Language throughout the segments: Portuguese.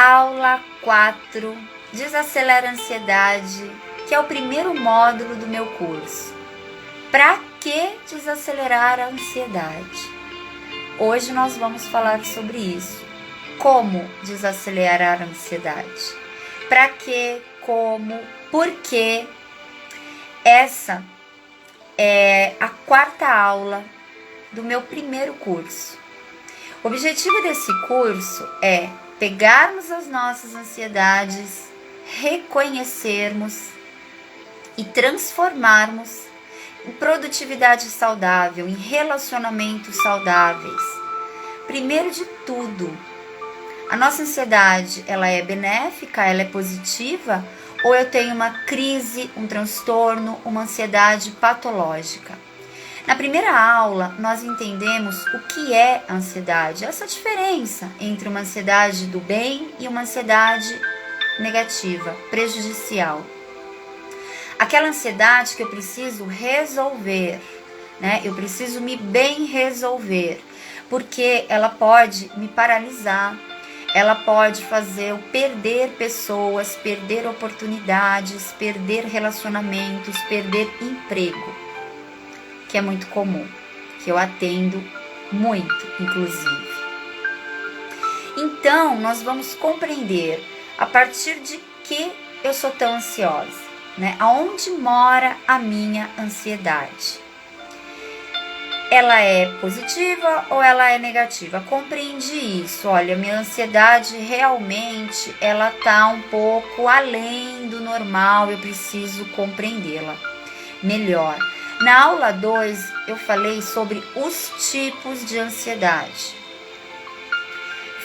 Aula 4, Desacelera a Ansiedade, que é o primeiro módulo do meu curso. Para que desacelerar a ansiedade? Hoje nós vamos falar sobre isso. Como desacelerar a ansiedade? Para que, como, por quê? Essa é a quarta aula do meu primeiro curso. O objetivo desse curso é pegarmos as nossas ansiedades, reconhecermos e transformarmos em produtividade saudável, em relacionamentos saudáveis. Primeiro de tudo, a nossa ansiedade, ela é benéfica, ela é positiva, ou eu tenho uma crise, um transtorno, uma ansiedade patológica? Na primeira aula, nós entendemos o que é ansiedade, essa diferença entre uma ansiedade do bem e uma ansiedade negativa, prejudicial. Aquela ansiedade que eu preciso resolver, né? Eu preciso me bem resolver, porque ela pode me paralisar, ela pode fazer eu perder pessoas, perder oportunidades, perder relacionamentos, perder emprego, que é muito comum, que eu atendo muito, inclusive. Então, nós vamos compreender a partir de que eu sou tão ansiosa, né? Aonde mora a minha ansiedade? Ela é positiva ou ela é negativa? Compreendi isso. Olha, minha ansiedade realmente ela tá um pouco além do normal, eu preciso compreendê-la melhor. Na aula 2, eu falei sobre os tipos de ansiedade.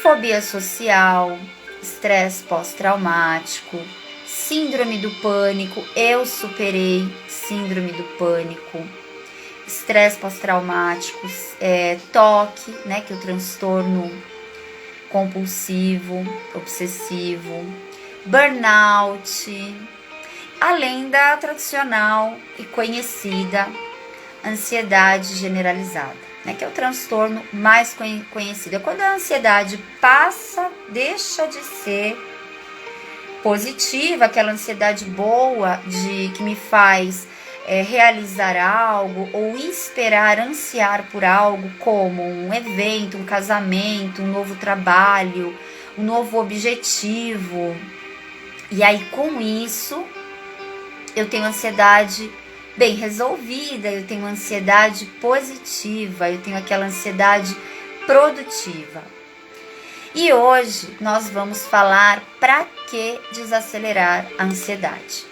Fobia social, estresse pós-traumático, síndrome do pânico, eu superei síndrome do pânico, estresse pós-traumático, TOC, né, que é o transtorno compulsivo, obsessivo, burnout, além da tradicional e conhecida ansiedade generalizada, né, que é o transtorno mais conhecido. É quando a ansiedade deixa de ser positiva, aquela ansiedade boa que me faz realizar algo ou esperar, ansiar por algo como um evento, um casamento, um novo trabalho, um novo objetivo. E aí com isso eu tenho ansiedade bem resolvida, eu tenho ansiedade positiva, eu tenho aquela ansiedade produtiva. E hoje nós vamos falar para que desacelerar a ansiedade.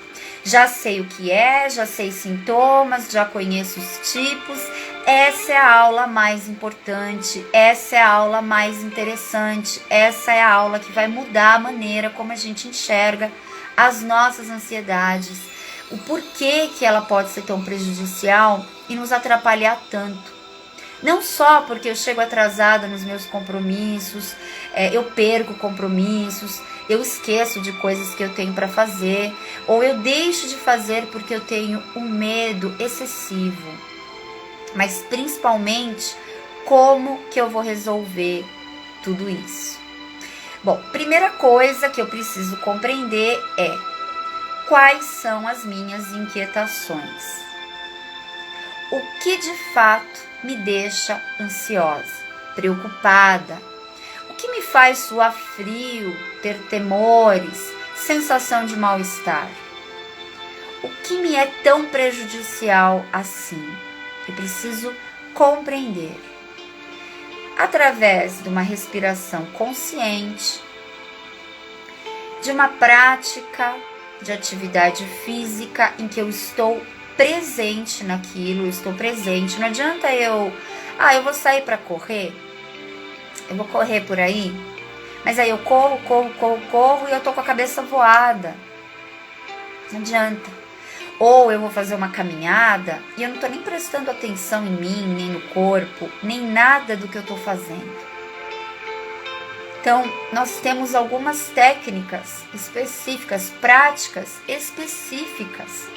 Já sei o que é, já sei sintomas, já conheço os tipos. Essa é a aula mais importante, essa é a aula mais interessante, essa é a aula que vai mudar a maneira como a gente enxerga as nossas ansiedades, o porquê que ela pode ser tão prejudicial e nos atrapalhar tanto. Não só porque eu chego atrasada nos meus compromissos, eu perco compromissos, eu esqueço de coisas que eu tenho para fazer, ou eu deixo de fazer porque eu tenho um medo excessivo. Mas principalmente, como que eu vou resolver tudo isso? Bom, primeira coisa que eu preciso compreender é quais são as minhas inquietações. O que de fato me deixa ansiosa, preocupada? O que me faz suar frio, ter temores, sensação de mal-estar? O que me é tão prejudicial assim? Eu preciso compreender. Através de uma respiração consciente, de uma prática de atividade física em que eu estou presente naquilo, eu estou presente. Não adianta eu vou sair para correr, eu vou correr por aí, mas aí eu corro e eu tô com a cabeça voada. Não adianta. Ou eu vou fazer uma caminhada e eu não tô nem prestando atenção em mim, nem no corpo, nem nada do que eu tô fazendo. Então, nós temos algumas técnicas específicas, práticas específicas,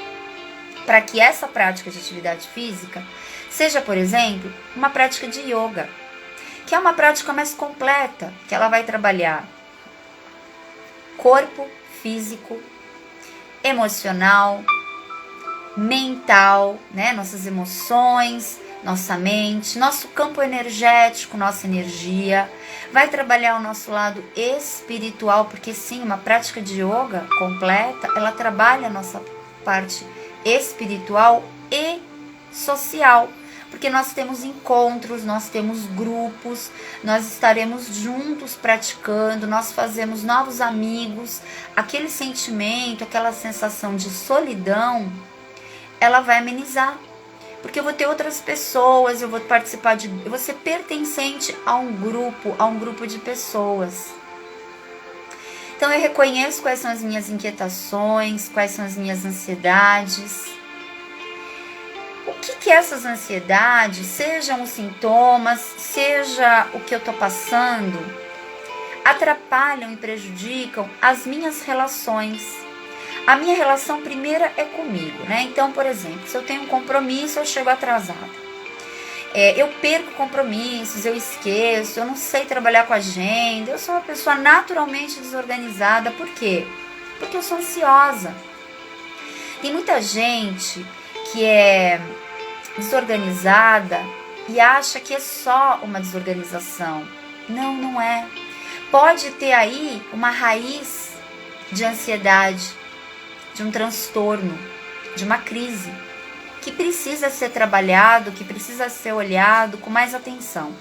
para que essa prática de atividade física seja, por exemplo, uma prática de yoga, que é uma prática mais completa, que ela vai trabalhar corpo físico, emocional, mental, né? Nossas emoções, nossa mente, nosso campo energético, nossa energia. Vai trabalhar o nosso lado espiritual, porque sim, uma prática de yoga completa, ela trabalha a nossa parte espiritual e social, porque nós temos encontros, nós temos grupos, nós estaremos juntos praticando, nós fazemos novos amigos, aquele sentimento, aquela sensação de solidão, ela vai amenizar, porque eu vou ter outras pessoas, eu vou participar eu vou ser pertencente a um grupo de pessoas. Então eu reconheço quais são as minhas inquietações, quais são as minhas ansiedades. O que essas ansiedades, sejam os sintomas, seja o que eu estou passando, atrapalham e prejudicam as minhas relações. A minha relação primeira é comigo, né? Então, por exemplo, se eu tenho um compromisso, eu chego atrasada. Eu perco compromissos, eu esqueço, eu não sei trabalhar com agenda, eu sou uma pessoa naturalmente desorganizada. Por quê? Porque eu sou ansiosa. Tem muita gente que é desorganizada e acha que é só uma desorganização. Não, não é. Pode ter aí uma raiz de ansiedade, de um transtorno, de uma crise, que precisa ser trabalhado, que precisa ser olhado com mais atenção.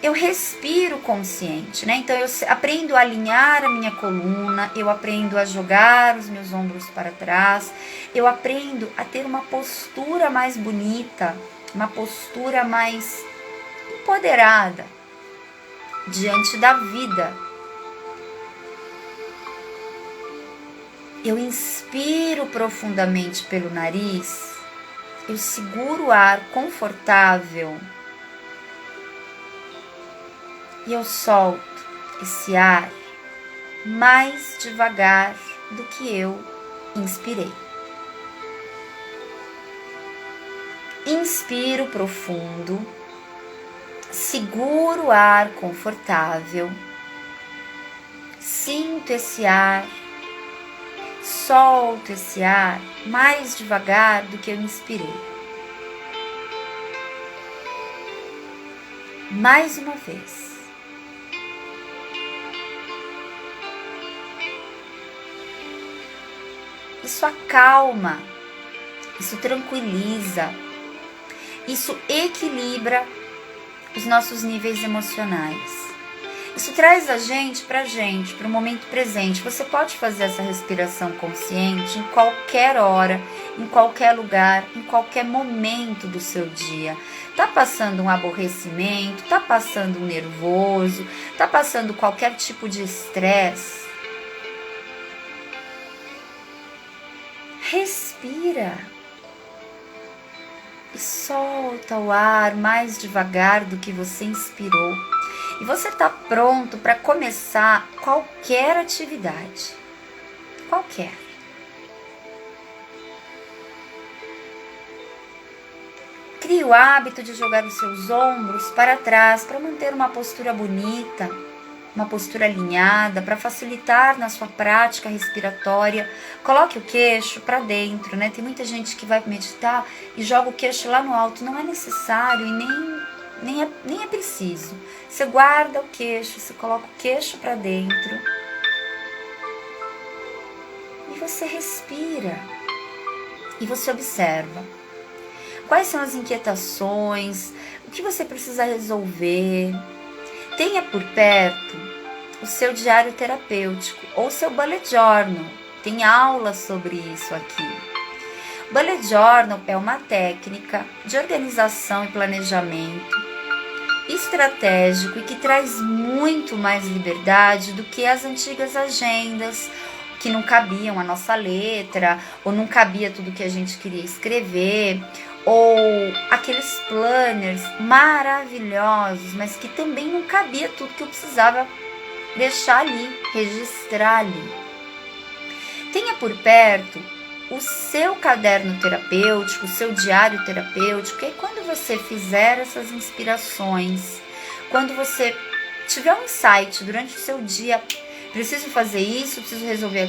Eu respiro consciente, né? Então eu aprendo a alinhar a minha coluna, eu aprendo a jogar os meus ombros para trás, eu aprendo a ter uma postura mais bonita, uma postura mais empoderada diante da vida. Eu inspiro profundamente pelo nariz, eu seguro o ar confortável e eu solto esse ar mais devagar do que eu inspirei. Inspiro profundo, seguro o ar confortável, sinto esse ar, solto esse ar mais devagar do que eu inspirei. Mais uma vez. Isso acalma, isso tranquiliza, isso equilibra os nossos níveis emocionais. Isso traz a gente, para o momento presente. Você pode fazer essa respiração consciente em qualquer hora, em qualquer lugar, em qualquer momento do seu dia. Tá passando um aborrecimento, tá passando um nervoso, tá passando qualquer tipo de estresse. Respira e solta o ar mais devagar do que você inspirou. E você está pronto para começar qualquer atividade. Qualquer. Crie o hábito de jogar os seus ombros para trás para manter uma postura bonita, uma postura alinhada, para facilitar na sua prática respiratória. Coloque o queixo para dentro, né? Tem muita gente que vai meditar e joga o queixo lá no alto. Não é necessário e nem é preciso. Você guarda o queixo, você coloca o queixo para dentro e você respira e você observa quais são as inquietações, o que você precisa resolver. Tenha por perto o seu diário terapêutico ou seu bullet journal. Tem aula sobre isso aqui. Bullet journal é uma técnica de organização e planejamento estratégico e que traz muito mais liberdade do que as antigas agendas, que não cabiam a nossa letra, ou não cabia tudo que a gente queria escrever, ou aqueles planners maravilhosos, mas que também não cabia tudo que eu precisava deixar ali, registrar ali. Tenha por perto o seu caderno terapêutico, o seu diário terapêutico, e quando você fizer essas inspirações, quando você tiver um insight durante o seu dia, preciso fazer isso, preciso resolver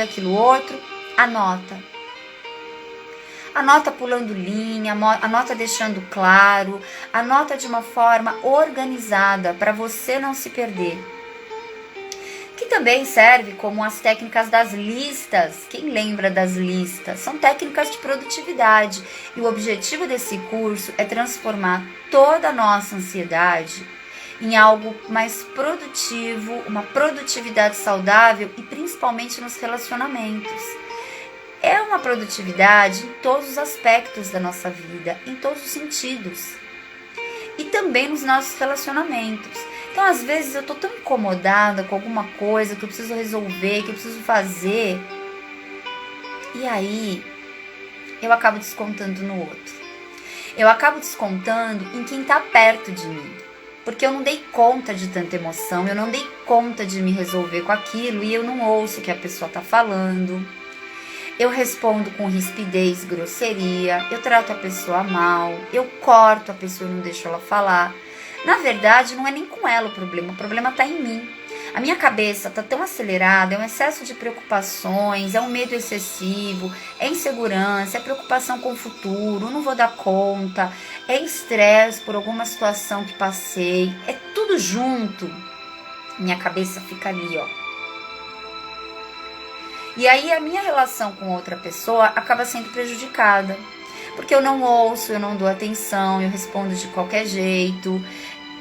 aquilo outro. Anota. Anota pulando linha, anota deixando claro, anota de uma forma organizada para você não se perder. Que também serve como as técnicas das listas. Quem lembra das listas? São técnicas de produtividade. E o objetivo desse curso é transformar toda a nossa ansiedade em algo mais produtivo, uma produtividade saudável e principalmente nos relacionamentos. É uma produtividade em todos os aspectos da nossa vida, em todos os sentidos. E também nos nossos relacionamentos. Então, às vezes, eu tô tão incomodada com alguma coisa que eu preciso resolver, que eu preciso fazer. E aí, eu acabo descontando no outro. Eu acabo descontando em quem tá perto de mim. Porque eu não dei conta de tanta emoção, eu não dei conta de me resolver com aquilo e eu não ouço o que a pessoa tá falando. Eu respondo com rispidez, grosseria, eu trato a pessoa mal, eu corto a pessoa e não deixo ela falar. Na verdade, não é nem com ela o problema está em mim. A minha cabeça está tão acelerada, é um excesso de preocupações, é um medo excessivo, é insegurança, é preocupação com o futuro, não vou dar conta, é estresse por alguma situação que passei, é tudo junto. Minha cabeça fica ali, ó. E aí a minha relação com outra pessoa acaba sendo prejudicada. Porque eu não ouço, eu não dou atenção, eu respondo de qualquer jeito,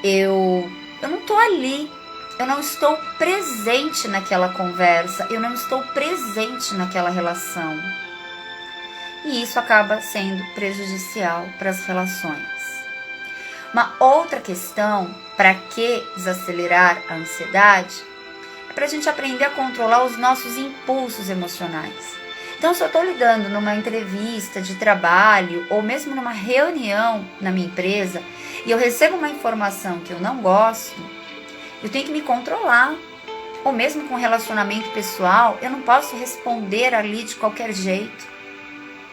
eu não tô ali, eu não estou presente naquela conversa, eu não estou presente naquela relação. E isso acaba sendo prejudicial para as relações. Uma outra questão, para que desacelerar a ansiedade, é para a gente aprender a controlar os nossos impulsos emocionais. Então, se eu estou lidando numa entrevista de trabalho ou mesmo numa reunião na minha empresa e eu recebo uma informação que eu não gosto, eu tenho que me controlar. Ou mesmo com relacionamento pessoal, eu não posso responder ali de qualquer jeito.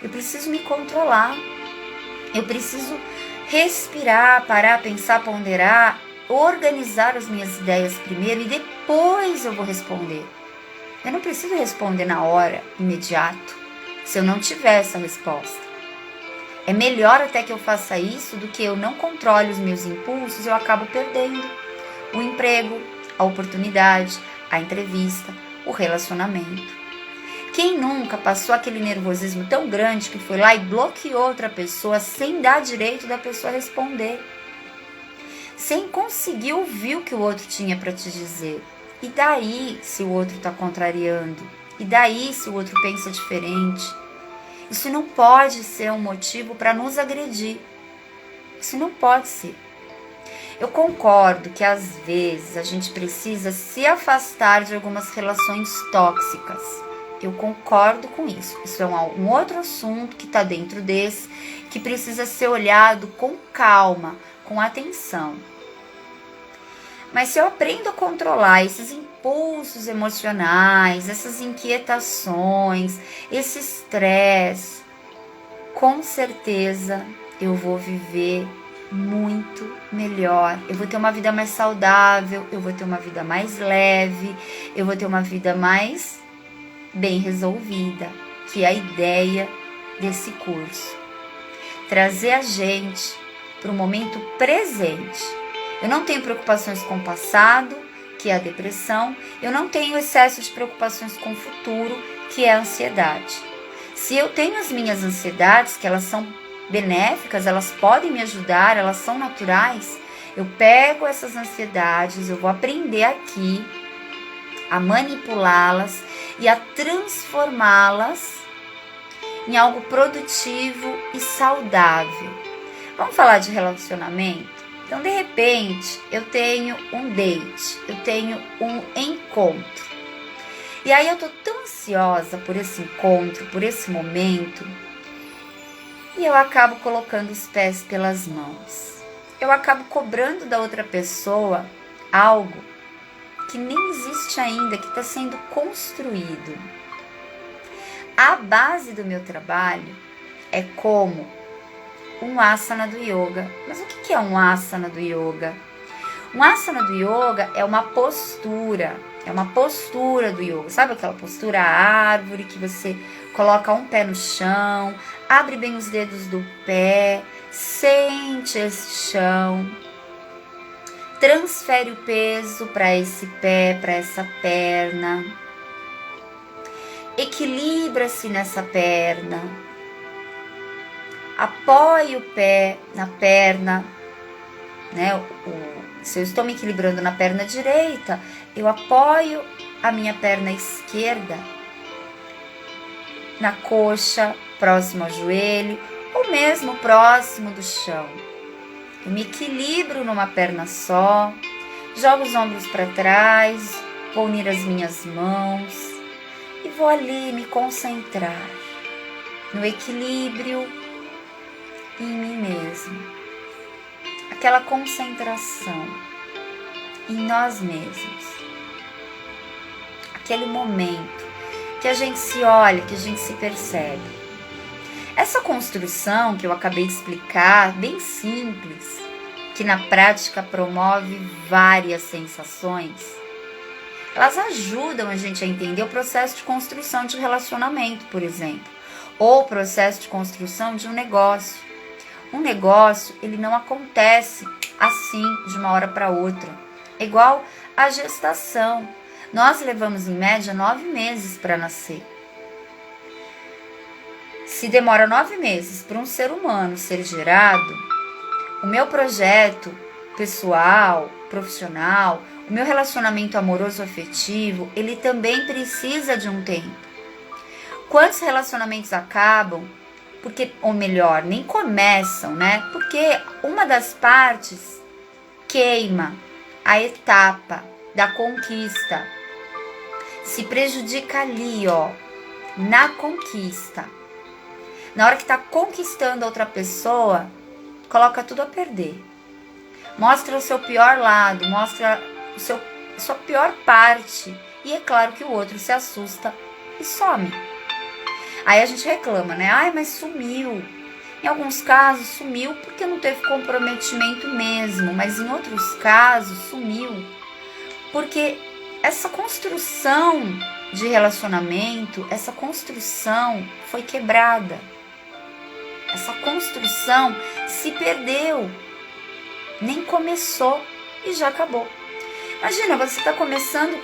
Eu preciso me controlar. Eu preciso respirar, parar, pensar, ponderar, organizar as minhas ideias primeiro e depois eu vou responder. Eu não preciso responder na hora, imediato, se eu não tiver essa resposta. É melhor até que eu faça isso do que eu não controle os meus impulsos e eu acabo perdendo o emprego, a oportunidade, a entrevista, o relacionamento. Quem nunca passou aquele nervosismo tão grande que foi lá e bloqueou outra pessoa sem dar direito da pessoa responder? Sem conseguir ouvir o que o outro tinha para te dizer. E daí se o outro está contrariando? E daí se o outro pensa diferente? Isso não pode ser um motivo para nos agredir. Isso não pode ser. Eu concordo que às vezes a gente precisa se afastar de algumas relações tóxicas. Eu concordo com isso. Isso é um outro assunto que está dentro desse, que precisa ser olhado com calma, com atenção. Mas se eu aprendo a controlar esses impulsos emocionais, essas inquietações, esse estresse, com certeza eu vou viver muito melhor. Eu vou ter uma vida mais saudável, eu vou ter uma vida mais leve, eu vou ter uma vida mais bem resolvida, que é a ideia desse curso. Trazer a gente para o momento presente. Eu não tenho preocupações com o passado, que é a depressão. Eu não tenho excesso de preocupações com o futuro, que é a ansiedade. Se eu tenho as minhas ansiedades, que elas são benéficas, elas podem me ajudar, elas são naturais, eu pego essas ansiedades, eu vou aprender aqui a manipulá-las e a transformá-las em algo produtivo e saudável. Vamos falar de relacionamento? Então, de repente, eu tenho um date, eu tenho um encontro. E aí eu tô tão ansiosa por esse encontro, por esse momento, e eu acabo colocando os pés pelas mãos. Eu acabo cobrando da outra pessoa algo que nem existe ainda, que está sendo construído. A base do meu trabalho é como um asana do yoga. Mas o que é um asana do yoga? Um asana do yoga é uma postura É uma postura do yoga. Sabe aquela postura árvore que você coloca um pé no chão, abre bem os dedos do pé, sente esse chão, transfere o peso para esse pé, para essa perna, equilibra-se nessa perna, apoie o pé na perna, né? Se eu estou me equilibrando na perna direita, eu apoio a minha perna esquerda na coxa, próximo ao joelho, ou mesmo próximo do chão. Eu me equilibro numa perna só, jogo os ombros para trás, vou unir as minhas mãos e vou ali me concentrar no equilíbrio em mim mesmo. Aquela concentração em nós mesmos. Aquele momento que a gente se olha, que a gente se percebe. Essa construção que eu acabei de explicar, bem simples, que na prática promove várias sensações, elas ajudam a gente a entender o processo de construção de relacionamento, por exemplo, ou o processo de construção de um negócio. Um negócio, ele não acontece assim de uma hora para outra. É igual a gestação. Nós levamos em média 9 meses para nascer. Se demora 9 meses para um ser humano ser gerado, o meu projeto pessoal, profissional, o meu relacionamento amoroso afetivo, ele também precisa de um tempo. Quantos relacionamentos acabam? Porque, ou melhor, nem começam, né? Porque uma das partes queima a etapa da conquista. Se prejudica ali, ó, na conquista. Na hora que tá conquistando outra pessoa, coloca tudo a perder. Mostra o seu pior lado, mostra sua pior parte. E é claro que o outro se assusta e some. Aí a gente reclama, né? Ai, mas sumiu. Em alguns casos sumiu porque não teve comprometimento mesmo, mas em outros casos sumiu porque essa construção de relacionamento, essa construção foi quebrada. Essa construção se perdeu, nem começou e já acabou. Imagina, você está começando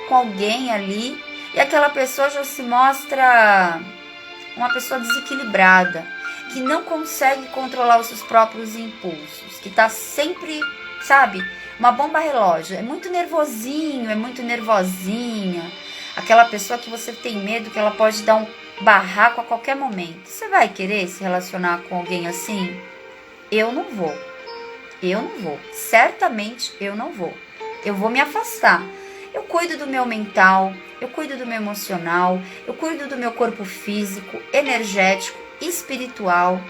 com alguém ali e aquela pessoa já se mostra uma pessoa desequilibrada, que não consegue controlar os seus próprios impulsos, que está sempre, sabe, uma bomba relógio, é muito nervosinho, é muito nervosinha, aquela pessoa que você tem medo que ela pode dar um barraco a qualquer momento. Você vai querer se relacionar com alguém assim? Eu não vou, certamente eu não vou, eu vou me afastar. Eu cuido do meu mental, eu cuido do meu emocional, eu cuido do meu corpo físico, energético, espiritual,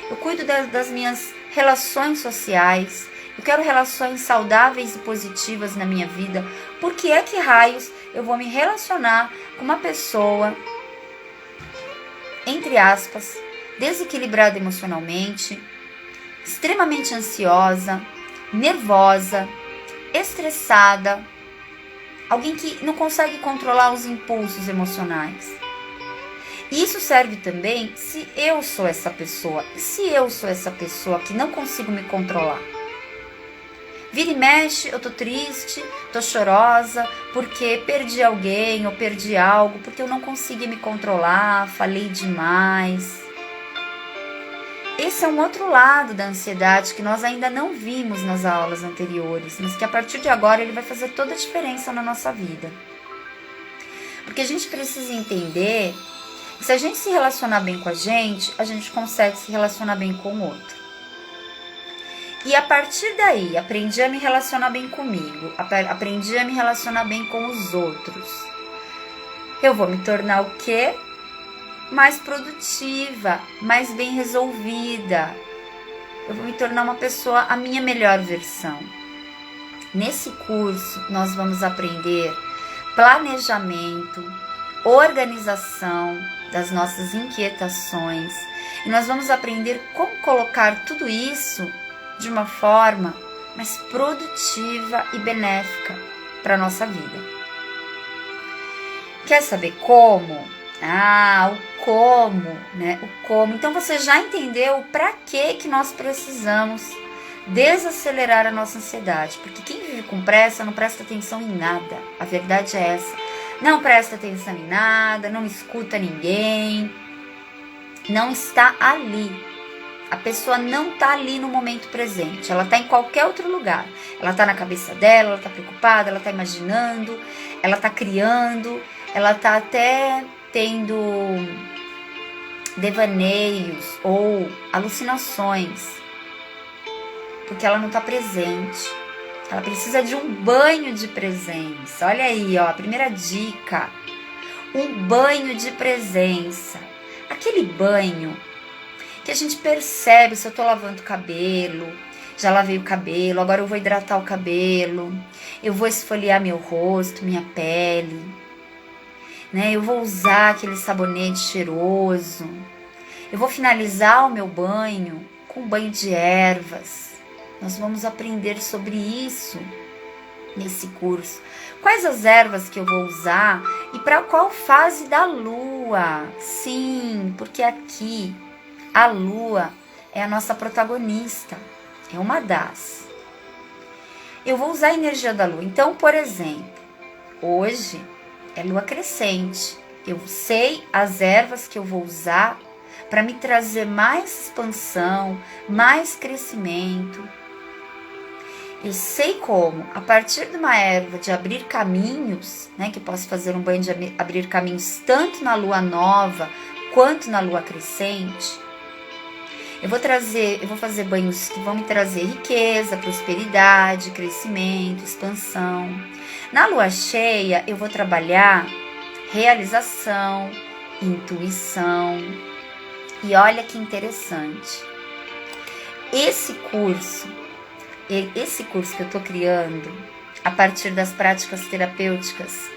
eu cuido das minhas relações sociais, eu quero relações saudáveis e positivas na minha vida. Por que é que raios eu vou me relacionar com uma pessoa, entre aspas, desequilibrada emocionalmente, extremamente ansiosa, nervosa, estressada, alguém que não consegue controlar os impulsos emocionais? E isso serve também se eu sou essa pessoa. Se eu sou essa pessoa que não consigo me controlar. Vira e mexe, eu tô triste, tô chorosa, porque perdi alguém ou perdi algo, porque eu não consegui me controlar, falei demais. Esse é um outro lado da ansiedade que nós ainda não vimos nas aulas anteriores, mas que a partir de agora ele vai fazer toda a diferença na nossa vida. Porque a gente precisa entender que se a gente se relacionar bem com a gente consegue se relacionar bem com o outro. E a partir daí, aprendi a me relacionar bem comigo, aprendi a me relacionar bem com os outros. Eu vou me tornar o quê? Mais produtiva, mais bem resolvida. Eu vou me tornar uma pessoa, a minha melhor versão. Nesse curso, nós vamos aprender planejamento, organização das nossas inquietações. E nós vamos aprender como colocar tudo isso de uma forma mais produtiva e benéfica para a nossa vida. Quer saber como? O como, né? O como. Então você já entendeu para que nós precisamos desacelerar a nossa ansiedade. Porque quem vive com pressa não presta atenção em nada. A verdade é essa. Não presta atenção em nada, não escuta ninguém, não está ali. A pessoa não está ali no momento presente, ela está em qualquer outro lugar. Ela está na cabeça dela, ela está preocupada, ela está imaginando, ela está criando, ela está até tendo devaneios ou alucinações, porque ela não está presente. Ela precisa de um banho de presença. Olha aí, ó, a primeira dica. Um banho de presença. Aquele banho que a gente percebe se eu tô lavando o cabelo, já lavei o cabelo, agora eu vou hidratar o cabelo, eu vou esfoliar meu rosto, minha pele, né? Eu vou usar aquele sabonete cheiroso, eu vou finalizar o meu banho com um banho de ervas. Nós vamos aprender sobre isso nesse curso. Quais as ervas que eu vou usar e para qual fase da lua? Sim, porque aqui a lua é a nossa protagonista, é uma das. Eu vou usar a energia da lua. Então, por exemplo, hoje é lua crescente. Eu sei as ervas que eu vou usar para me trazer mais expansão, mais crescimento. Eu sei como, a partir de uma erva de abrir caminhos, né, que eu posso fazer um banho de abrir caminhos tanto na lua nova quanto na lua crescente. Eu vou fazer banhos que vão me trazer riqueza, prosperidade, crescimento, expansão. Na lua cheia, eu vou trabalhar realização, intuição. E olha que interessante. Esse curso que eu estou criando, a partir das práticas terapêuticas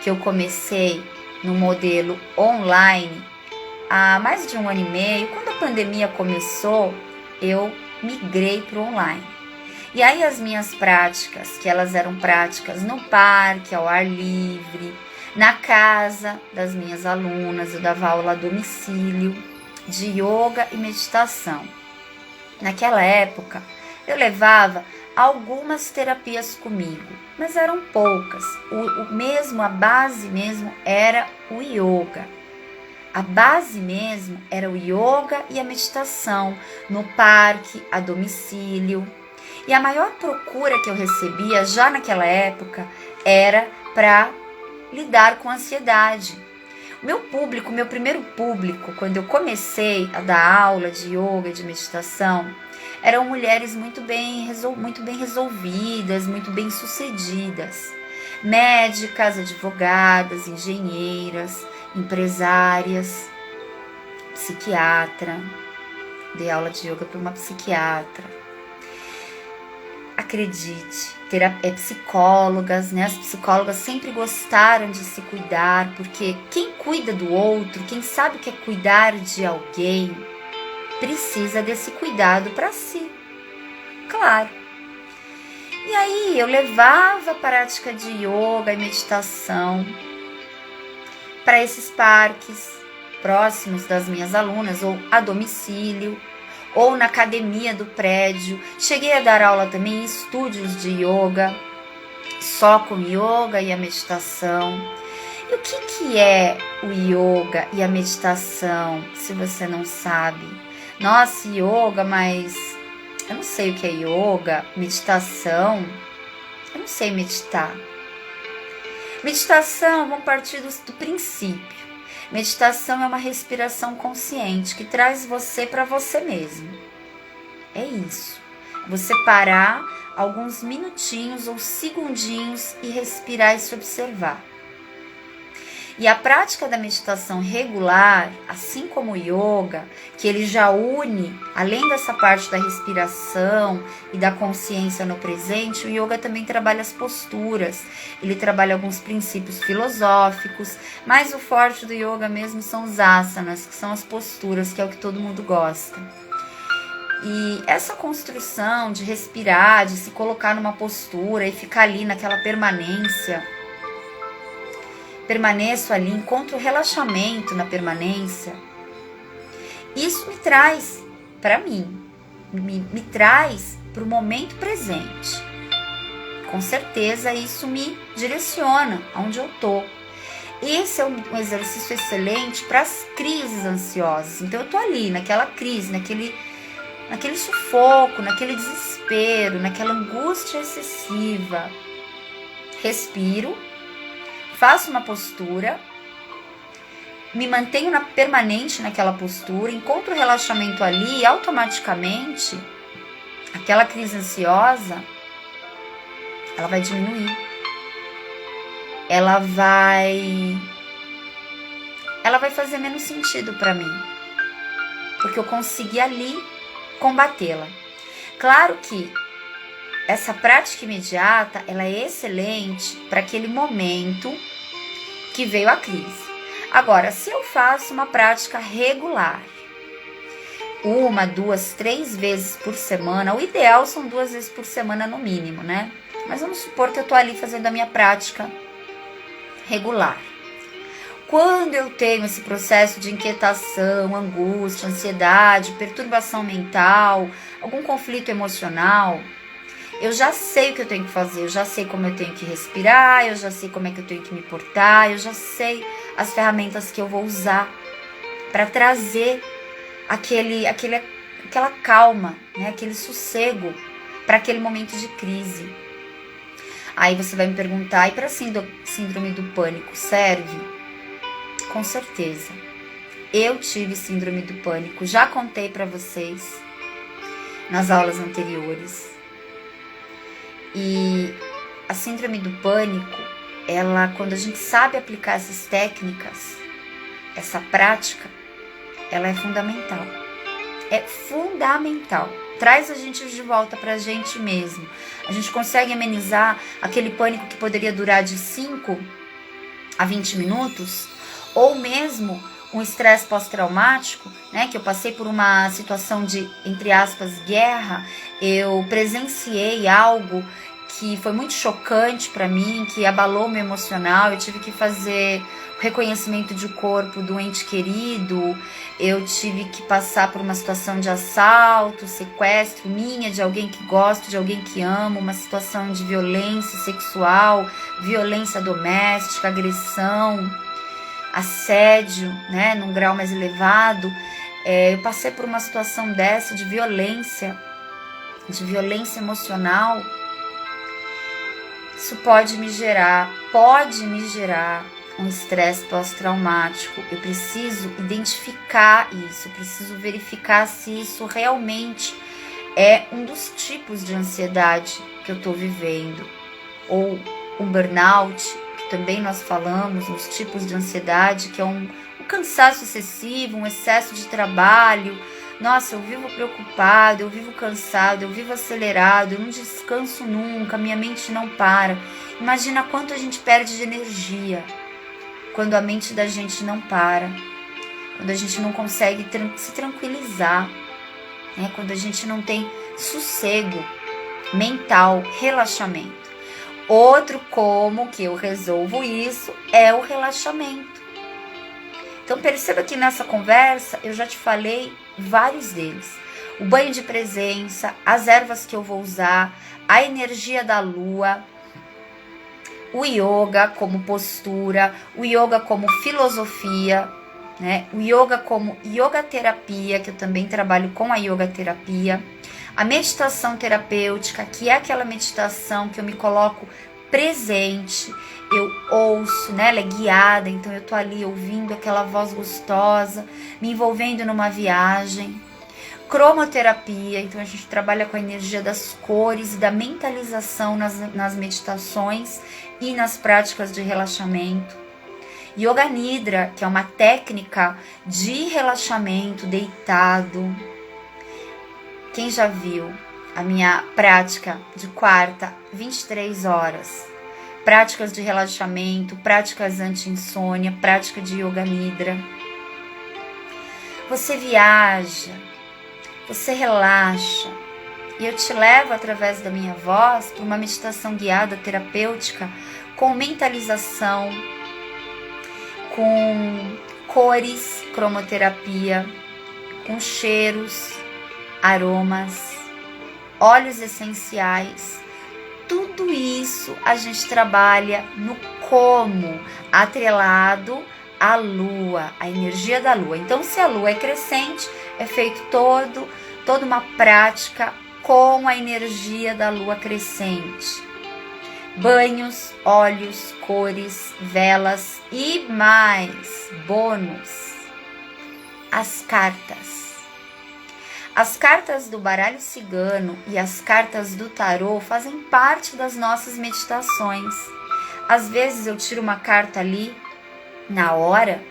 que eu comecei no modelo online, há mais de 1 ano e meio, quando a pandemia começou, eu migrei para o online. E aí as minhas práticas, que elas eram práticas no parque, ao ar livre, na casa das minhas alunas, eu dava aula a domicílio de yoga e meditação. Naquela época, eu levava algumas terapias comigo, mas eram poucas. A base mesmo era o yoga. A base mesmo era o yoga e a meditação no parque, a domicílio. E a maior procura que eu recebia já naquela época era para lidar com a ansiedade. Meu primeiro público, quando eu comecei a dar aula de yoga e de meditação, eram mulheres muito bem resolvidas, muito bem sucedidas. Médicas, advogadas, engenheiras, empresárias, psiquiatra. Dei aula de yoga para uma psiquiatra. Acredite, psicólogas, né? As psicólogas sempre gostaram de se cuidar, porque quem cuida do outro, quem sabe o que é cuidar de alguém, precisa desse cuidado para si. Claro. E aí eu levava a prática de yoga e meditação para esses parques próximos das minhas alunas, ou a domicílio, ou na academia do prédio. Cheguei a dar aula também em estúdios de yoga, só com yoga e a meditação. E o que é o yoga e a meditação, se você não sabe? Nossa, yoga, mas eu não sei o que é yoga, meditação, eu não sei meditar. Meditação, vamos partir do princípio. Meditação é uma respiração consciente que traz você para você mesmo. É isso. Você parar alguns minutinhos ou segundinhos e respirar e se observar. E a prática da meditação regular, assim como o yoga, que ele já une, além dessa parte da respiração e da consciência no presente, o yoga também trabalha as posturas, ele trabalha alguns princípios filosóficos, mas o forte do yoga mesmo são os asanas, que são as posturas, que é o que todo mundo gosta. E essa construção de respirar, de se colocar numa postura e ficar ali naquela permanência permaneço ali, encontro relaxamento na permanência, isso me traz para mim, me traz para o momento presente. Com certeza isso me direciona aonde eu tô. Esse é um exercício excelente para as crises ansiosas. Então eu tô ali naquela crise, naquele sufoco, naquele desespero, naquela angústia excessiva. Respiro, faço uma postura, me mantenho permanente naquela postura, encontro relaxamento ali e automaticamente aquela crise ansiosa, ela vai diminuir. Ela vai fazer menos sentido para mim, porque eu consegui ali combatê-la. Claro que essa prática imediata, ela é excelente para aquele momento que veio a crise. Agora, se eu faço uma prática regular, 1, 2, 3 vezes por semana, o ideal são 2 vezes por semana no mínimo, né? Mas vamos supor que eu tô ali fazendo a minha prática regular. Quando eu tenho esse processo de inquietação, angústia, ansiedade, perturbação mental, algum conflito emocional, eu já sei o que eu tenho que fazer, eu já sei como eu tenho que respirar, eu já sei como é que eu tenho que me portar, eu já sei as ferramentas que eu vou usar para trazer aquela calma, né, aquele sossego para aquele momento de crise. Aí você vai me perguntar, e para síndrome do pânico serve? Com certeza. Eu tive síndrome do pânico, já contei para vocês nas aulas anteriores. E a síndrome do pânico, ela, quando a gente sabe aplicar essas técnicas, essa prática, ela é fundamental. É fundamental. Traz a gente de volta pra gente mesmo. A gente consegue amenizar aquele pânico que poderia durar de 5 a 20 minutos, ou mesmo um estresse pós-traumático, né, que eu passei por uma situação de, entre aspas, guerra, eu presenciei algo que foi muito chocante para mim, que abalou meu emocional, eu tive que fazer o reconhecimento de corpo do ente querido, eu tive que passar por uma situação de assalto, sequestro minha, de alguém que gosto, de alguém que amo, uma situação de violência sexual, violência doméstica, agressão, assédio, né, num grau mais elevado. Eu passei por uma situação dessa de violência emocional. Isso pode me gerar um estresse pós-traumático. Eu preciso identificar isso, eu preciso verificar se isso realmente é um dos tipos de ansiedade que eu estou vivendo, ou um burnout, que também nós falamos nos tipos de ansiedade, que é um cansaço excessivo, um excesso de trabalho. Nossa, eu vivo preocupado, eu vivo cansado, eu vivo acelerado, eu não descanso nunca, minha mente não para. Imagina quanto a gente perde de energia quando a mente da gente não para, quando a gente não consegue se tranquilizar, né? Quando a gente não tem sossego mental, relaxamento. Outro como que eu resolvo isso é o relaxamento. Então perceba que nessa conversa eu já te falei vários deles. O banho de presença, as ervas que eu vou usar, a energia da lua, o yoga como postura, o yoga como filosofia, né? O yoga como yoga terapia, que eu também trabalho com a yoga terapia, a meditação terapêutica, que é aquela meditação que eu me coloco presente, eu ouço, né? Ela é guiada, então eu tô ali ouvindo aquela voz gostosa, me envolvendo numa viagem. Cromoterapia, então a gente trabalha com a energia das cores e da mentalização nas meditações e nas práticas de relaxamento. Yoga Nidra, que é uma técnica de relaxamento deitado. Quem já viu a minha prática de quarta, 23 horas? Práticas de relaxamento, práticas anti-insônia, prática de Yoga Nidra. Você viaja, você relaxa, e eu te levo através da minha voz para uma meditação guiada terapêutica com mentalização, com cores, cromoterapia, com cheiros, aromas, óleos essenciais. Tudo isso a gente trabalha no como, atrelado à lua, a energia da lua. Então, se a lua é crescente, é feito toda uma prática com a energia da lua crescente. Banhos, óleos, cores, velas e mais bônus, as cartas. As cartas do baralho cigano e as cartas do tarô fazem parte das nossas meditações. Às vezes eu tiro uma carta ali na hora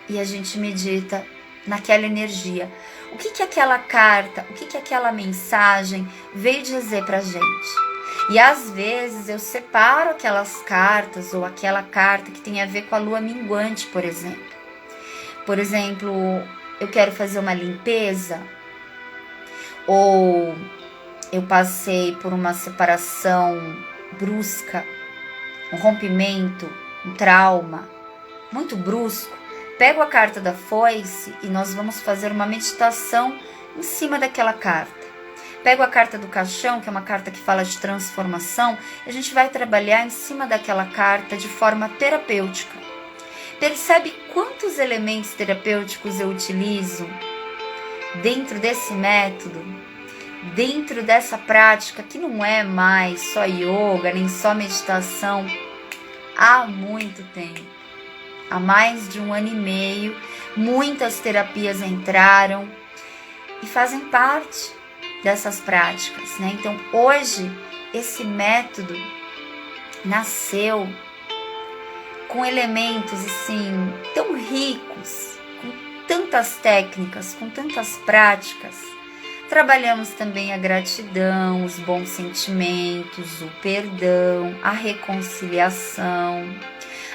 e a gente medita naquela energia. O que aquela carta, o que aquela mensagem veio dizer pra gente? E às vezes eu separo aquelas cartas ou aquela carta que tem a ver com a lua minguante, por exemplo. Por exemplo, eu quero fazer uma limpeza, ou eu passei por uma separação brusca, um rompimento, um trauma muito brusco. Pego a carta da foice e nós vamos fazer uma meditação em cima daquela carta. Pego a carta do caixão, que é uma carta que fala de transformação, e a gente vai trabalhar em cima daquela carta de forma terapêutica. Percebe quantos elementos terapêuticos eu utilizo dentro desse método, dentro dessa prática que não é mais só yoga, nem só meditação, há muito tempo. Há mais de 1 ano e meio, muitas terapias entraram e fazem parte dessas práticas, né? Então, hoje, esse método nasceu com elementos, assim, tão ricos, com tantas técnicas, com tantas práticas. Trabalhamos também a gratidão, os bons sentimentos, o perdão, a reconciliação,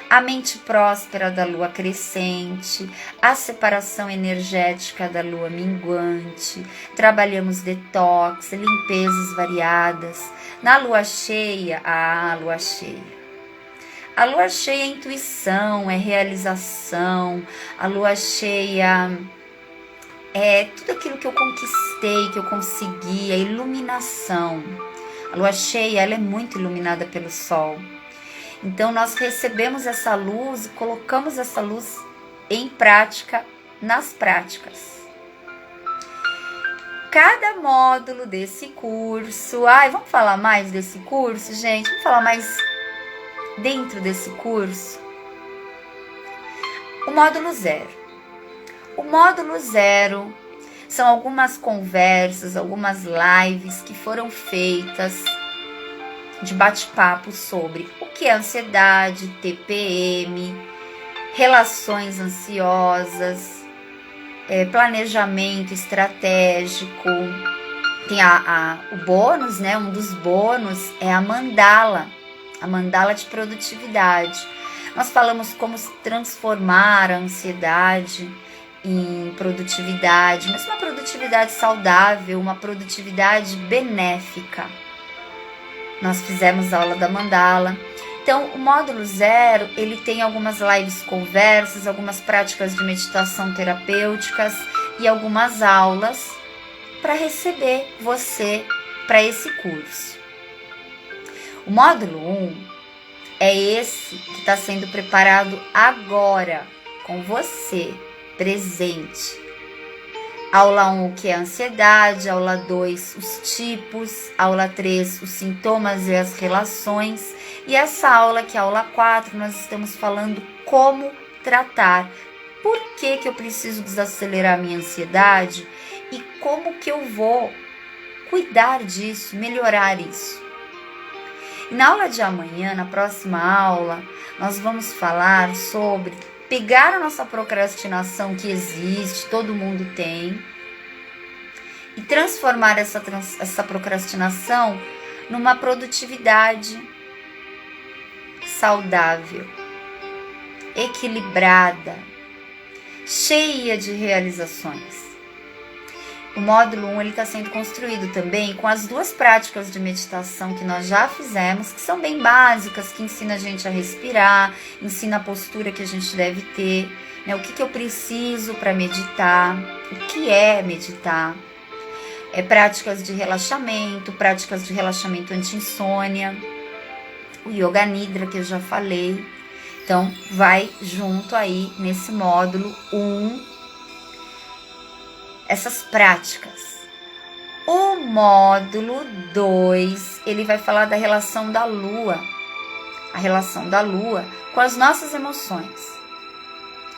a mente próspera da lua crescente, a separação energética da lua minguante, trabalhamos detox, limpezas variadas. Na lua cheia, a lua cheia é intuição, é realização, a lua cheia é tudo aquilo que eu conquistei, que eu consegui, a iluminação. A lua cheia, ela é muito iluminada pelo sol. Então, nós recebemos essa luz e colocamos essa luz em prática, nas práticas. Cada módulo desse curso... vamos falar mais desse curso, gente? Vamos falar mais dentro desse curso? O módulo 0. O módulo 0 são algumas conversas, algumas lives que foram feitas de bate-papo sobre o que é ansiedade, TPM, relações ansiosas, planejamento estratégico. Tem o bônus, né? Um dos bônus é a mandala de produtividade. Nós falamos como transformar a ansiedade em produtividade, mas uma produtividade saudável, uma produtividade benéfica. Nós fizemos a aula da mandala. Então, o módulo 0, ele tem algumas lives conversas, algumas práticas de meditação terapêuticas e algumas aulas para receber você para esse curso. O módulo 1 é esse que está sendo preparado agora, com você, presente. Aula 1, que é a ansiedade, aula 2, os tipos, aula 3, os sintomas e as relações, e essa aula, que é a aula 4, nós estamos falando como tratar, por que eu preciso desacelerar a minha ansiedade e como que eu vou cuidar disso, melhorar isso. E na aula de amanhã, na próxima aula, nós vamos falar sobre pegar a nossa procrastinação que existe, todo mundo tem, e transformar essa procrastinação numa produtividade saudável, equilibrada, cheia de realizações. O módulo 1 ele está sendo construído também com as 2 práticas de meditação que nós já fizemos, que são bem básicas, que ensina a gente a respirar, ensina a postura que a gente deve ter, né? O que eu preciso para meditar, o que é meditar, práticas de relaxamento anti-insônia, o Yoga Nidra que eu já falei. Então, vai junto aí nesse módulo 1, essas práticas. O módulo 2, ele vai falar da relação da Lua. A relação da Lua com as nossas emoções.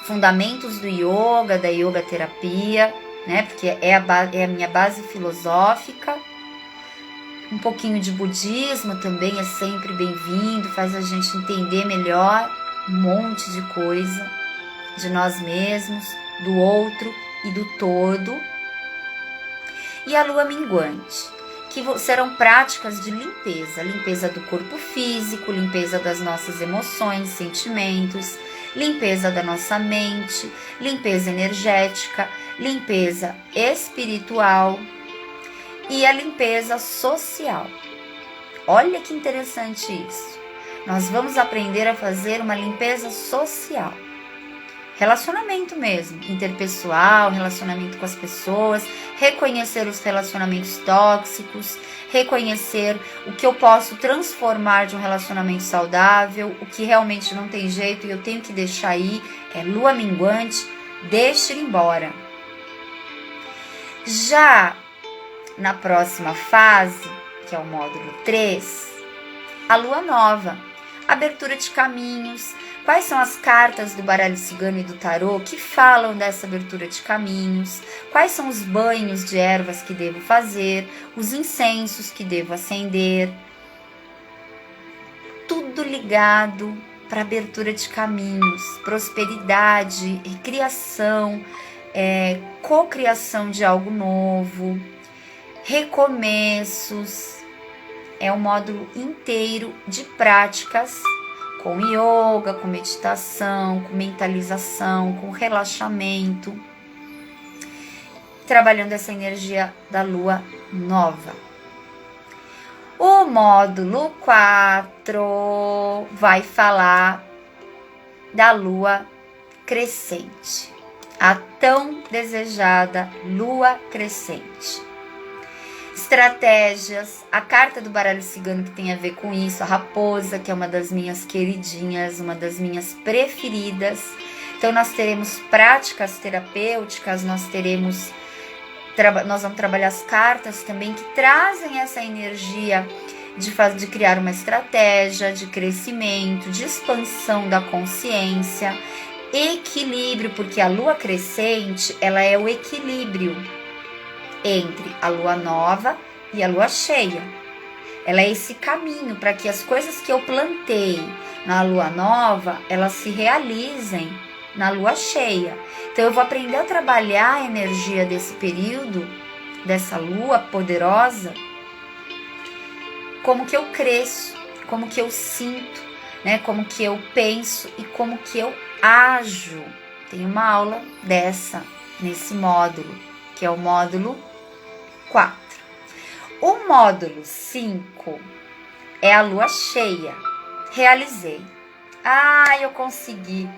Fundamentos do yoga, da yoga terapia, né? Porque é a minha base filosófica. Um pouquinho de budismo também é sempre bem-vindo, faz a gente entender melhor um monte de coisa de nós mesmos, do outro e do todo. E a lua minguante, que serão práticas de limpeza do corpo físico, limpeza das nossas emoções, sentimentos, limpeza da nossa mente, limpeza energética, limpeza espiritual e a limpeza social. Olha que interessante isso. Nós vamos aprender a fazer uma limpeza social. Relacionamento mesmo, interpessoal, relacionamento com as pessoas, reconhecer os relacionamentos tóxicos, reconhecer o que eu posso transformar de um relacionamento saudável, o que realmente não tem jeito e eu tenho que deixar aí, é lua minguante, deixe ir embora. Já na próxima fase, que é o módulo 3, a lua nova, abertura de caminhos. Quais são as cartas do baralho cigano e do tarô que falam dessa abertura de caminhos? Quais são os banhos de ervas que devo fazer? Os incensos que devo acender? Tudo ligado para abertura de caminhos, prosperidade, criação, cocriação de algo novo, recomeços. É um módulo inteiro de práticas com yoga, com meditação, com mentalização, com relaxamento, trabalhando essa energia da lua nova. O módulo 4 vai falar da lua crescente, a tão desejada lua crescente. Estratégias, a carta do baralho cigano que tem a ver com isso, a raposa, que é uma das minhas queridinhas, uma das minhas preferidas. Então nós teremos práticas terapêuticas, nós vamos trabalhar as cartas também que trazem essa energia de criar uma estratégia de crescimento, de expansão da consciência, equilíbrio, porque a lua crescente, ela é o equilíbrio entre a lua nova e a lua cheia. Ela é esse caminho para que as coisas que eu plantei na lua nova, elas se realizem na lua cheia. Então eu vou aprender a trabalhar a energia desse período, dessa lua poderosa, como que eu cresço, como que eu sinto, né? Como que eu penso e como que eu ajo. Tem uma aula dessa nesse módulo, que é o módulo 4. O módulo 5 é a lua cheia. Realizei. Eu consegui.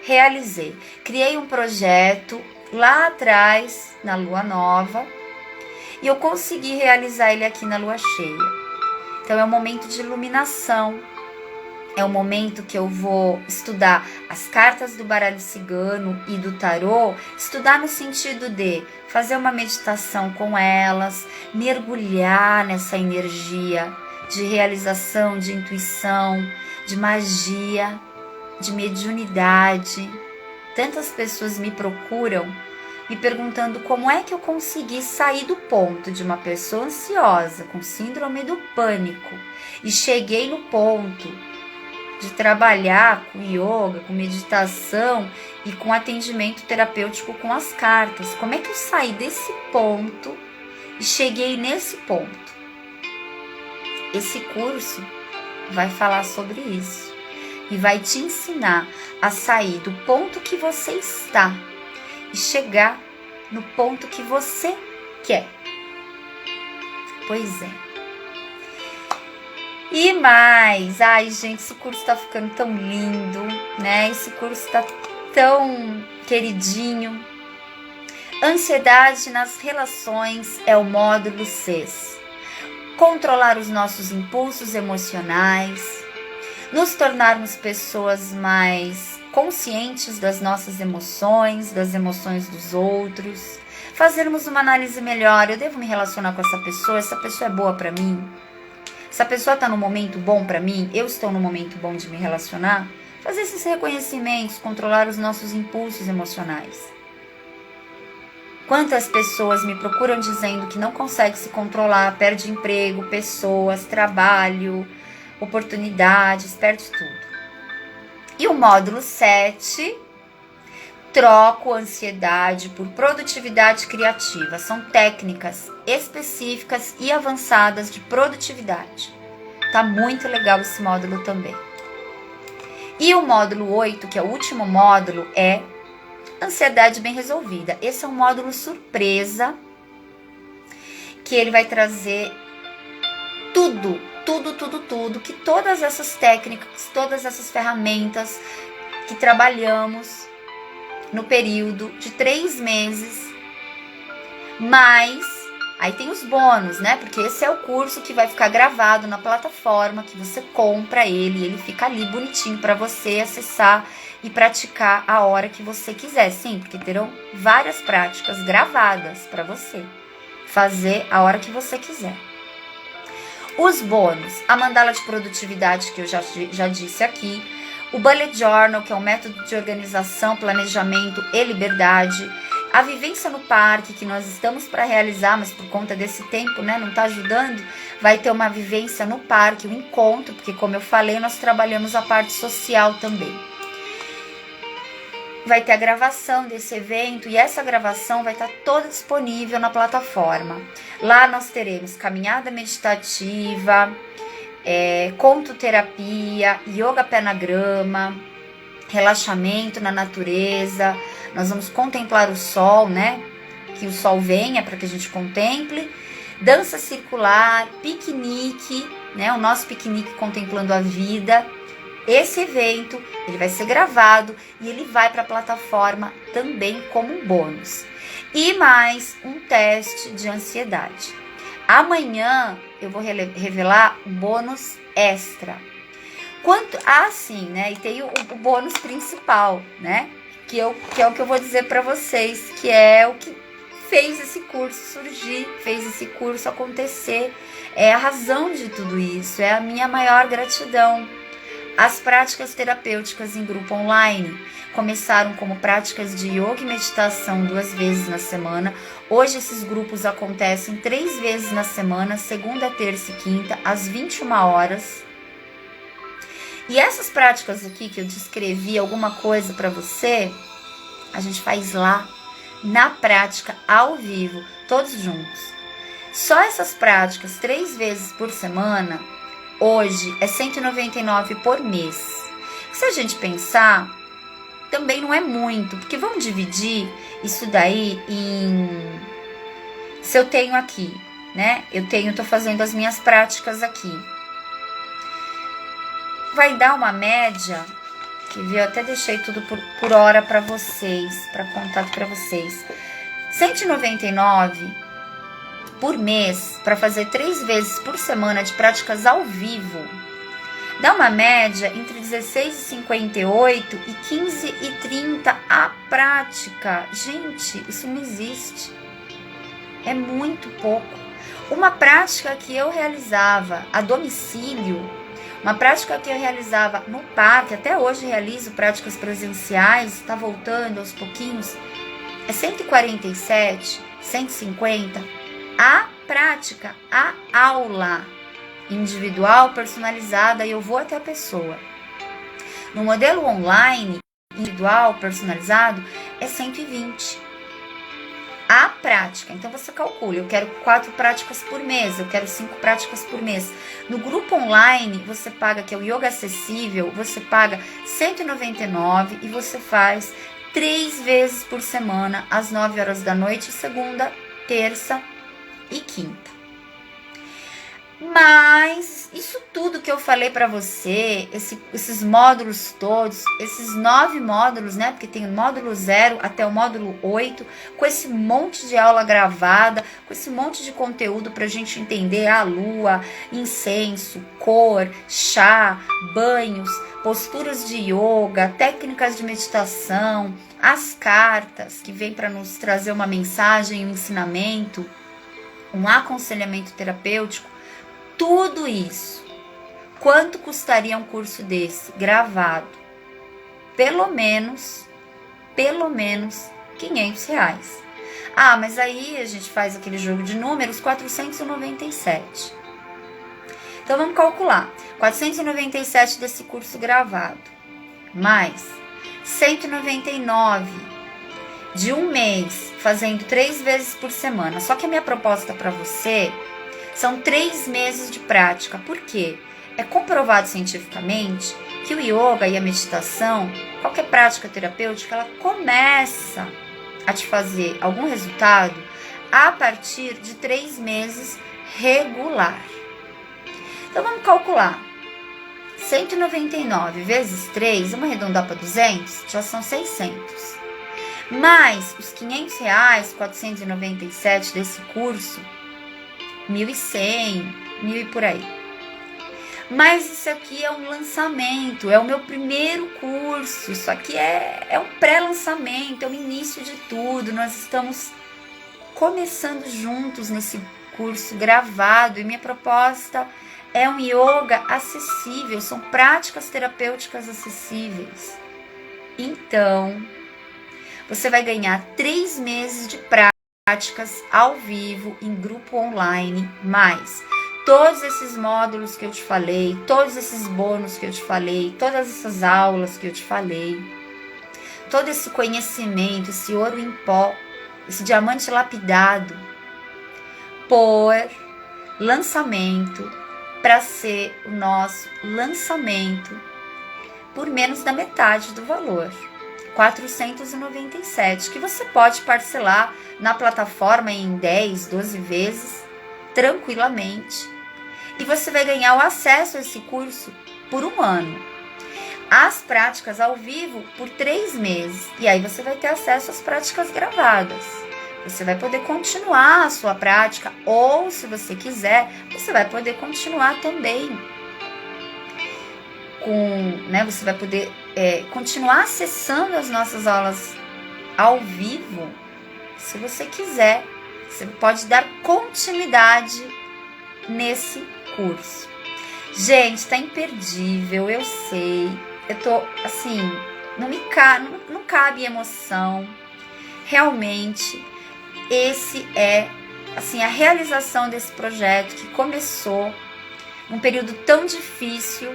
Realizei. Criei um projeto lá atrás, na lua nova, e eu consegui realizar ele aqui na lua cheia. Então é um momento de iluminação. É um momento que eu vou estudar as cartas do baralho cigano e do tarô, estudar no sentido de fazer uma meditação com elas, mergulhar nessa energia de realização, de intuição, de magia, de mediunidade. Tantas pessoas me procuram me perguntando como é que eu consegui sair do ponto de uma pessoa ansiosa, com síndrome do pânico, e cheguei no ponto de trabalhar com yoga, com meditação e com atendimento terapêutico com as cartas. Como é que eu saí desse ponto e cheguei nesse ponto? Esse curso vai falar sobre isso e vai te ensinar a sair do ponto que você está e chegar no ponto que você quer. Pois é. E mais, ai gente, esse curso tá ficando tão lindo, né? Esse curso tá tão queridinho. Ansiedade nas relações é o módulo 6. Controlar os nossos impulsos emocionais, nos tornarmos pessoas mais conscientes das nossas emoções, das emoções dos outros, fazermos uma análise melhor. Eu devo me relacionar com essa pessoa é boa pra mim? Essa pessoa está no momento bom para mim? Eu estou no momento bom de me relacionar? Fazer esses reconhecimentos, controlar os nossos impulsos emocionais. Quantas pessoas me procuram dizendo que não consegue se controlar, perde emprego, pessoas, trabalho, oportunidades, perde tudo. E o módulo 7, troco ansiedade por produtividade criativa. São técnicas específicas e avançadas de produtividade. Tá muito legal esse módulo também. E o módulo 8, que é o último módulo, é ansiedade bem resolvida. Esse é um módulo surpresa, que ele vai trazer tudo, que todas essas técnicas, todas essas ferramentas que trabalhamos no período de 3 meses, mas aí tem os bônus, né? Porque esse é o curso que vai ficar gravado na plataforma, que você compra ele fica ali bonitinho para você acessar e praticar a hora que você quiser. Sim, porque terão várias práticas gravadas para você fazer a hora que você quiser. Os bônus, a mandala de produtividade que eu já disse aqui, o Bullet Journal, que é um método de organização, planejamento e liberdade, a vivência no parque, que nós estamos para realizar, mas por conta desse tempo, né, não está ajudando, vai ter uma vivência no parque, um encontro, porque como eu falei, nós trabalhamos a parte social também. Vai ter a gravação desse evento e essa gravação vai estar toda disponível na plataforma. Lá nós teremos caminhada meditativa, contoterapia, yoga pé na grama, relaxamento na natureza. Nós vamos contemplar o sol, né? Que o sol venha para que a gente contemple. Dança circular, piquenique, né? O nosso piquenique contemplando a vida. Esse evento, ele vai ser gravado e ele vai para a plataforma também como um bônus. E mais um teste de ansiedade. Amanhã eu vou revelar um bônus extra. Sim, né? E tem o bônus principal, né? Que é o que eu vou dizer para vocês, que é o que fez esse curso surgir, fez esse curso acontecer. É a razão de tudo isso, é a minha maior gratidão. As práticas terapêuticas em grupo online começaram como práticas de yoga e meditação 2 vezes na semana. Hoje esses grupos acontecem 3 vezes na semana, segunda, terça e quinta, às 21 horas. E essas práticas aqui que eu descrevi alguma coisa para você, a gente faz lá, na prática, ao vivo, todos juntos. Só essas práticas 3 vezes por semana, hoje é R$199 por mês. Se a gente pensar, também não é muito, porque vamos dividir isso daí em... Se eu tenho aqui, né? Tô fazendo as minhas práticas aqui. Vai dar uma média, que eu até deixei tudo por hora para vocês, para contar para vocês. R$199 por mês para fazer 3 vezes por semana de práticas ao vivo. Dá uma média entre R$16,58 e R$15,30 a prática. Gente, isso não existe. É muito pouco. Uma prática que eu realizava a domicílio, uma prática que eu realizava no parque, até hoje realizo práticas presenciais, está voltando aos pouquinhos, é R$147, R$150 a prática, a aula individual, personalizada, e eu vou até a pessoa. No modelo online, individual, personalizado, é R$120. A prática, então você calcula, eu quero 4 práticas por mês, eu quero 5 práticas por mês. No grupo online, você paga, que é o Yoga Acessível, você paga R$199 e você faz 3 vezes por semana, às 9 horas da noite, segunda, terça e quinta. Mas isso tudo que eu falei para você, esses módulos todos, esses 9 módulos, né? Porque tem o módulo 0 até o módulo 8, com esse monte de aula gravada, com esse monte de conteúdo para a gente entender a lua, incenso, cor, chá, banhos, posturas de yoga, técnicas de meditação, as cartas que vêm para nos trazer uma mensagem, um ensinamento, um aconselhamento terapêutico. Tudo isso. Quanto custaria um curso desse gravado? Pelo menos R$500. Ah, mas aí a gente faz aquele jogo de números, 497. Então vamos calcular. 497 desse curso gravado, mais 199 de um mês, fazendo 3 vezes por semana. Só que a minha proposta para você são 3 meses de prática. Por quê? É comprovado cientificamente que o yoga e a meditação, qualquer prática terapêutica, ela começa a te fazer algum resultado a partir de 3 meses regular. Então vamos calcular. 199 vezes 3, vamos arredondar para 200, já são 600. Mais os R$500, 497 desse curso, 1.100, 1.000 e por aí. Mas isso aqui é um lançamento, é o meu primeiro curso. Isso aqui é um pré-lançamento, é o início de tudo. Nós estamos começando juntos nesse curso gravado e minha proposta é um yoga acessível, são práticas terapêuticas acessíveis. Então, você vai ganhar 3 meses de práticas ao vivo, em grupo online, mais todos esses módulos que eu te falei, todos esses bônus que eu te falei, todas essas aulas que eu te falei, todo esse conhecimento, esse ouro em pó, esse diamante lapidado, por lançamento, para ser o nosso lançamento por menos da metade do valor. 497, que você pode parcelar na plataforma em 10, 12 vezes, tranquilamente. E você vai ganhar o acesso a esse curso por 1 ano. As práticas ao vivo por 3 meses. E aí você vai ter acesso às práticas gravadas. Você vai poder continuar a sua prática, ou se você quiser, você vai poder continuar também. Você vai poder continuar acessando as nossas aulas ao vivo, se você quiser. Você pode dar continuidade nesse curso. Gente, tá imperdível, eu sei. Eu tô assim, não cabe emoção. Realmente, esse é assim a realização desse projeto que começou num período tão difícil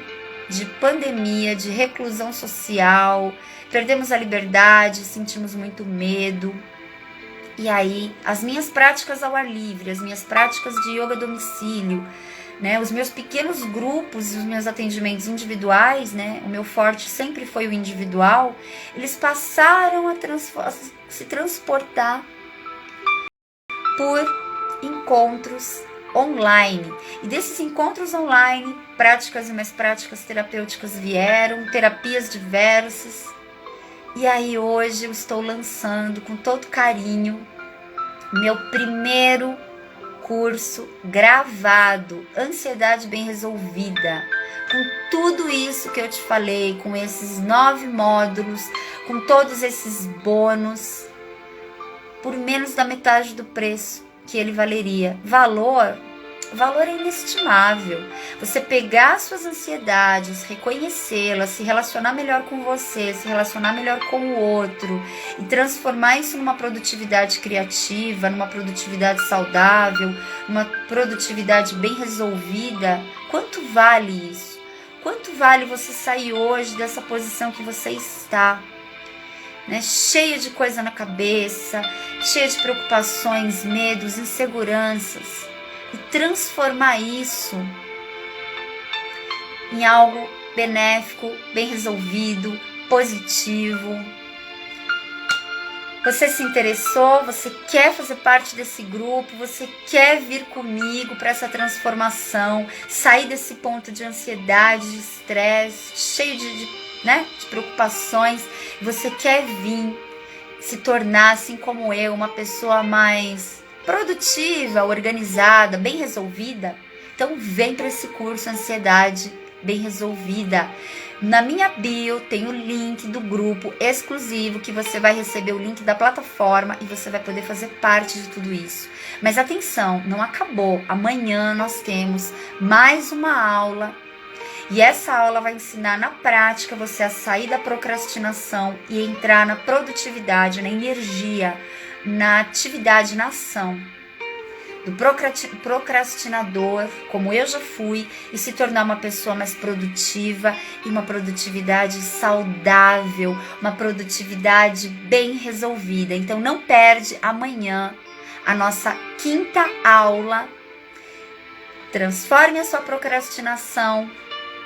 de pandemia, de reclusão social, perdemos a liberdade, sentimos muito medo. E aí, as minhas práticas ao ar livre, as minhas práticas de yoga a domicílio, né, os meus pequenos grupos, os meus atendimentos individuais, né, o meu forte sempre foi o individual, eles passaram a se transportar por encontros online. E desses encontros online, práticas e mais práticas terapêuticas vieram, terapias diversas. E aí hoje eu estou lançando com todo carinho meu primeiro curso gravado, Ansiedade Bem Resolvida, com tudo isso que eu te falei, com esses 9 módulos, com todos esses bônus, por menos da metade do preço que ele valeria. Valor é inestimável. Você pegar suas ansiedades, reconhecê-las, se relacionar melhor com você, se relacionar melhor com o outro e transformar isso numa produtividade criativa, numa produtividade saudável, numa produtividade bem resolvida. Quanto vale isso? Quanto vale você sair hoje dessa posição que você está? Né, cheia de coisa na cabeça, cheia de preocupações, medos, inseguranças, e transformar isso em algo benéfico, bem resolvido, positivo. Você se interessou, você quer fazer parte desse grupo, você quer vir comigo para essa transformação, sair desse ponto de ansiedade, de estresse, cheio de preocupações, você quer vir se tornar, assim como eu, uma pessoa mais produtiva, organizada, bem resolvida? Então vem para esse curso Ansiedade Bem Resolvida. Na minha bio tem o link do grupo exclusivo, que você vai receber o link da plataforma e você vai poder fazer parte de tudo isso. Mas atenção, não acabou. Amanhã nós temos mais uma aula e essa aula vai ensinar na prática você a sair da procrastinação e entrar na produtividade, na energia, na atividade, na ação. Do procrastinador, como eu já fui, e se tornar uma pessoa mais produtiva e uma produtividade saudável, uma produtividade bem resolvida. Então não perde amanhã a nossa 5ª aula. Transforme a sua procrastinação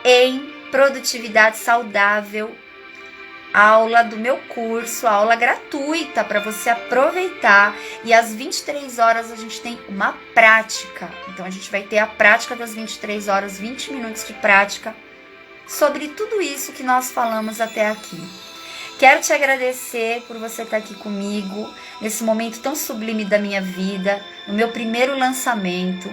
em produtividade saudável. Aula do meu curso, aula gratuita para você aproveitar, e às 23 horas a gente tem uma prática. Então a gente vai ter a prática das 23 horas, 20 minutos de prática sobre tudo isso que nós falamos até aqui. Quero te agradecer por você estar aqui comigo nesse momento tão sublime da minha vida, no meu primeiro lançamento.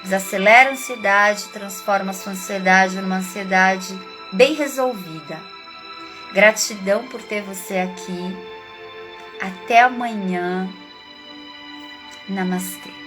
Desacelera a ansiedade, transforma a sua ansiedade numa ansiedade bem resolvida. Gratidão por ter você aqui. Até amanhã. Namastê.